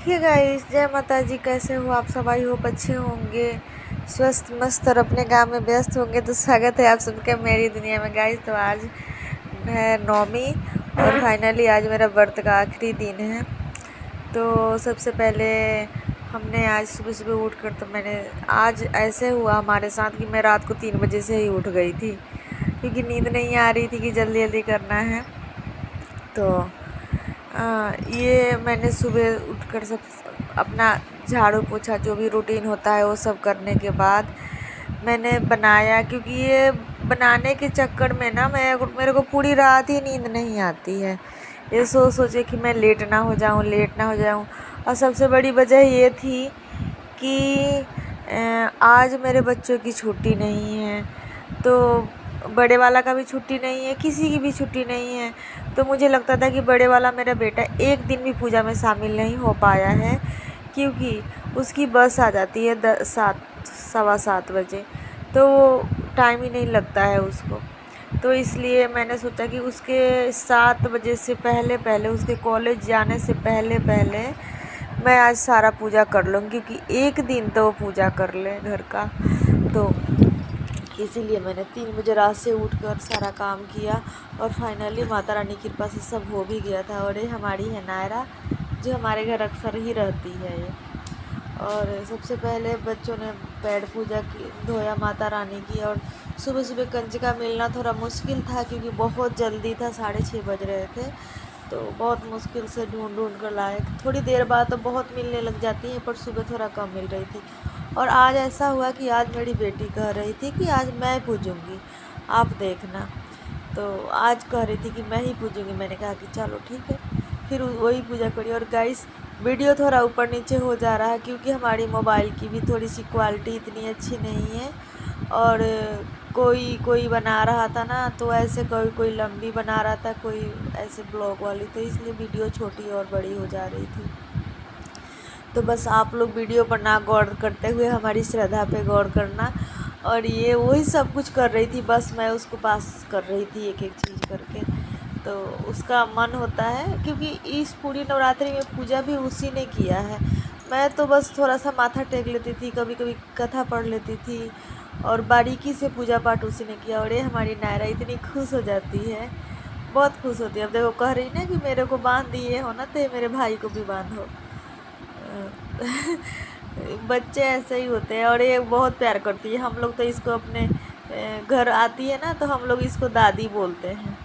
Hey guys, जय माता जी। कैसे हो आप सब? आई होप अच्छे होंगे, स्वस्थ मस्त और अपने काम में व्यस्त होंगे। तो स्वागत है आप सबका मेरी दुनिया में गाइस। तो आज है नौमी और फाइनली आज मेरा व्रत का आखिरी दिन है। तो सबसे पहले हमने आज सुबह सुबह उठ कर, तो मैंने आज ऐसे हुआ हमारे साथ कि मैं रात को 3 बजे से ही उठ गई थी, क्योंकि नींद नहीं आ रही थी कि जल्दी जल्दी करना है। तो ये मैंने सुबह उठकर सब अपना झाड़ू पोछा जो भी रूटीन होता है वो सब करने के बाद मैंने बनाया, क्योंकि ये बनाने के चक्कर में ना मेरे को पूरी रात ही नींद नहीं आती है। ये सोचे कि मैं लेट ना हो जाऊँ। और सबसे बड़ी वजह ये थी कि आज मेरे बच्चों की छुट्टी नहीं है, तो बड़े वाला का भी छुट्टी नहीं है, किसी की भी छुट्टी नहीं है। तो मुझे लगता था कि बड़े वाला मेरा बेटा एक दिन भी पूजा में शामिल नहीं हो पाया है, क्योंकि उसकी बस आ जाती है 7 सवा 7 बजे, तो टाइम ही नहीं लगता है उसको। तो इसलिए मैंने सोचा कि उसके 7 बजे से पहले पहले, उसके कॉलेज जाने से पहले पहले मैं आज सारा पूजा कर लूँगी, क्योंकि एक दिन तो वो पूजा कर ले घर का। तो इसीलिए मैंने 3 बजे रात से उठकर सारा काम किया और फाइनली माता रानी की कृपा से सब हो भी गया था। और ये हमारी है नायरा, जो हमारे घर अक्सर ही रहती है ये। और सबसे पहले बच्चों ने पेड़ पूजा की, धोया माता रानी की। और सुबह सुबह कंजका मिलना थोड़ा मुश्किल था, क्योंकि बहुत जल्दी था, 6:30 बज रहे थे। तो बहुत मुश्किल से ढूंढ कर लाए। थोड़ी देर बाद तो बहुत मिलने लग जाती हैं, पर सुबह थोड़ा कम मिल रही थी। और आज ऐसा हुआ कि आज मेरी बेटी कह रही थी कि आज मैं पूजूंगी, आप देखना। तो आज कह रही थी कि मैं ही पूजूंगी। मैंने कहा कि चलो ठीक है, फिर वही पूजा करी। और गाइस, वीडियो थोड़ा ऊपर नीचे हो जा रहा है, क्योंकि हमारी मोबाइल की भी थोड़ी सी क्वालिटी इतनी अच्छी नहीं है। और कोई बना रहा था ना, तो ऐसे कोई लंबी बना रहा था, कोई ऐसे ब्लॉग वाली, तो इसलिए वीडियो छोटी और बड़ी हो जा रही थी। तो बस आप लोग वीडियो पर ना गौर करते हुए हमारी श्रद्धा पे गौर करना। और ये वही सब कुछ कर रही थी, बस मैं उसको पास कर रही थी एक एक चीज़ करके। तो उसका मन होता है, क्योंकि इस पूरी नवरात्रि में पूजा भी उसी ने किया है। मैं तो बस थोड़ा सा माथा टेक लेती थी, कभी कभी कथा पढ़ लेती थी, और बारीकी से पूजा पाठ उसी ने किया। और ये हमारी नायरा इतनी खुश हो जाती है, बहुत खुश होती है। अब देखो, कह रही ना कि मेरे को बांध दिए हो ना, तो मेरे भाई को भी बांधो। बच्चे ऐसे ही होते हैं। और ये बहुत प्यार करती है। हम लोग तो इसको अपने घर आती है ना, तो हम लोग इसको दादी बोलते हैं।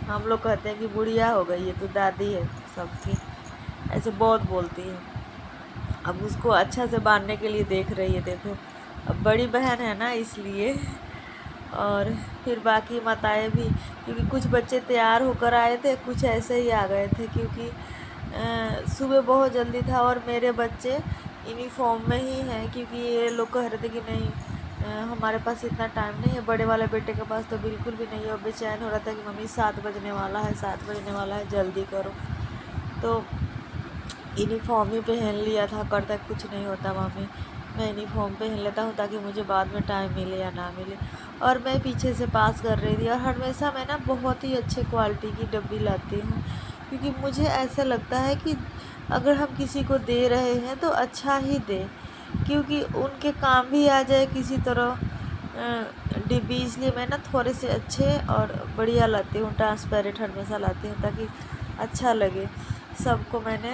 हम लोग कहते हैं कि बुढ़िया हो गई है, तो दादी है सबकी, ऐसे बहुत बोलती है। अब उसको अच्छा से बांधने के लिए देख रही है, देखो अब बड़ी बहन है ना, इसलिए। और फिर बाकी माताएं भी, क्योंकि कुछ बच्चे तैयार होकर आए थे, कुछ ऐसे ही आ गए थे, क्योंकि सुबह बहुत जल्दी था। और मेरे बच्चे यूनिफॉर्म में ही हैं, क्योंकि ये लोग कह रहे थे कि नहीं, हमारे पास इतना टाइम नहीं है। बड़े वाले बेटे के पास तो बिल्कुल भी नहीं है। और बेचैन हो रहा था कि मम्मी 7 बजने वाला है, 7 बजने वाला है, जल्दी करो। तो यूनिफॉर्म ही पहन लिया था। करता कुछ नहीं होता मम्मी, मैं यूनिफॉर्म पहन लेता हूँ, ताकि मुझे बाद में टाइम मिले या ना मिले। और मैं पीछे से पास कर रही थी। और हमेशा मैं ना बहुत ही अच्छे क्वालिटी की डब्बी लाती हूँ, क्योंकि मुझे ऐसा लगता है कि अगर हम किसी को दे रहे हैं तो अच्छा ही दें, क्योंकि उनके काम भी आ जाए किसी तरह डिब्बी। इसलिए मैं ना थोड़े से अच्छे और बढ़िया लाती हूँ, ट्रांसपेरेंट हमेशा लाती हूँ, ताकि अच्छा लगे सबको। मैंने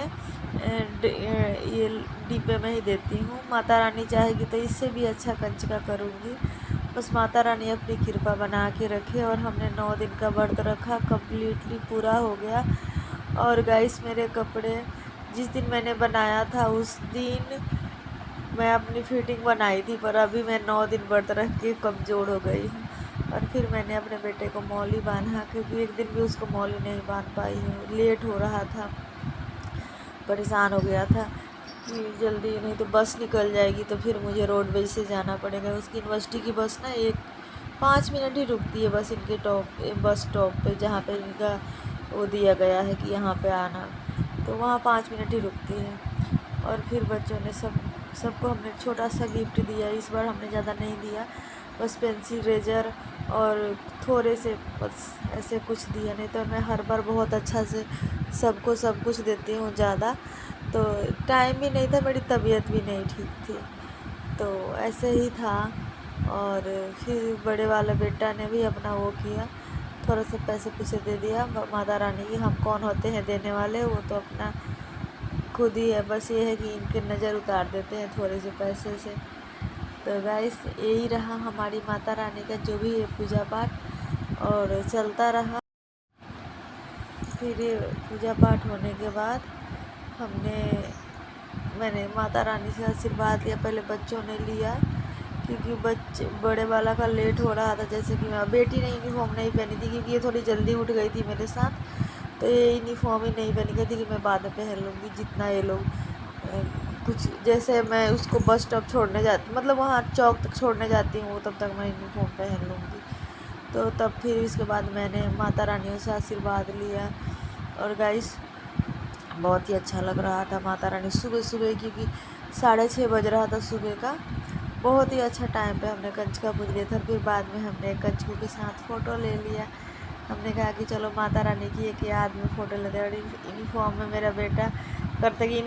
ये डिब्बे में ही देती हूँ। माता रानी चाहेगी तो इससे भी अच्छा कंजका करूँगी। बस माता रानी अपनी कृपा बना के रखे। और हमने 9 दिन का व्रत रखा, कम्प्लीटली पूरा हो गया। और गाइस, मेरे कपड़े जिस दिन मैंने बनाया था उस दिन मैं अपनी फिटिंग बनाई थी, पर अभी मैं 9 दिन व्रत रख के कमज़ोर हो गई हूँ। और फिर मैंने अपने बेटे को मौली बांधा, क्योंकि एक दिन भी उसको मौली नहीं बांध पाई हूँ, लेट हो रहा था, परेशान हो गया था कि जल्दी नहीं तो बस निकल जाएगी, तो फिर मुझे रोडवेज से जाना पड़ेगा। उसकी यूनिवर्सिटी की बस ना 5 मिनट ही रुकती है बस इनके बस स्टॉप पे, जहाँ पे इनका वो दिया गया है कि यहाँ पे आना, तो वहाँ 5 मिनट ही रुकती है। और फिर बच्चों ने सबको हमने छोटा सा गिफ्ट दिया। इस बार हमने ज़्यादा नहीं दिया, बस पेंसिल, रेजर और थोड़े से बस ऐसे कुछ दिया। नहीं तो मैं हर बार बहुत अच्छा से सबको सब कुछ देती हूँ ज़्यादा। तो टाइम भी नहीं था, मेरी तबीयत भी नहीं ठीक थी, तो ऐसे ही था। और फिर बड़े वाले बेटा ने भी अपना वो किया, थोड़ा सा पैसे पैसे दे दिया माता रानी की। हम कौन होते हैं देने वाले, वो तो अपना खुद ही है, बस ये है कि इनके नज़र उतार देते हैं थोड़े से पैसे से। तो गाइस यही रहा हमारी माता रानी का जो भी है पूजा पाठ, और चलता रहा। फिर पूजा पाठ होने के बाद मैंने माता रानी से आशीर्वाद लिया। पहले बच्चों ने लिया, क्योंकि बच्चे बड़े वाला का लेट हो रहा था, जैसे कि मैं बेटी ने यूनिफॉर्म नहीं पहनी थी, क्योंकि ये थोड़ी जल्दी उठ गई थी मेरे साथ, तो ये यूनिफॉर्म ही नहीं पहनी गई थी कि मैं बाद में पहन लूँगी। जितना ये लोग कुछ, जैसे मैं उसको बस स्टॉप छोड़ने जाती, मतलब वहाँ चौक तक छोड़ने जाती हूँ, तब तक मैं यूनिफॉर्म पहन लूँगी। तो तब फिर इसके बाद मैंने माता रानियों से आशीर्वाद लिया। और गाइस बहुत ही अच्छा लग रहा था। माता रानी सुबह सुबह, क्योंकि 6:30 बज रहा था सुबह का, बहुत ही अच्छा टाइम पे हमने कंचका पूज लिया था। फिर बाद में हमने कंचकों के साथ फ़ोटो ले लिया। हमने कहा कि चलो माता रानी की एक याद में फ़ोटो लेते हैं। और यूनिफॉर्म में मेरा बेटा करता कि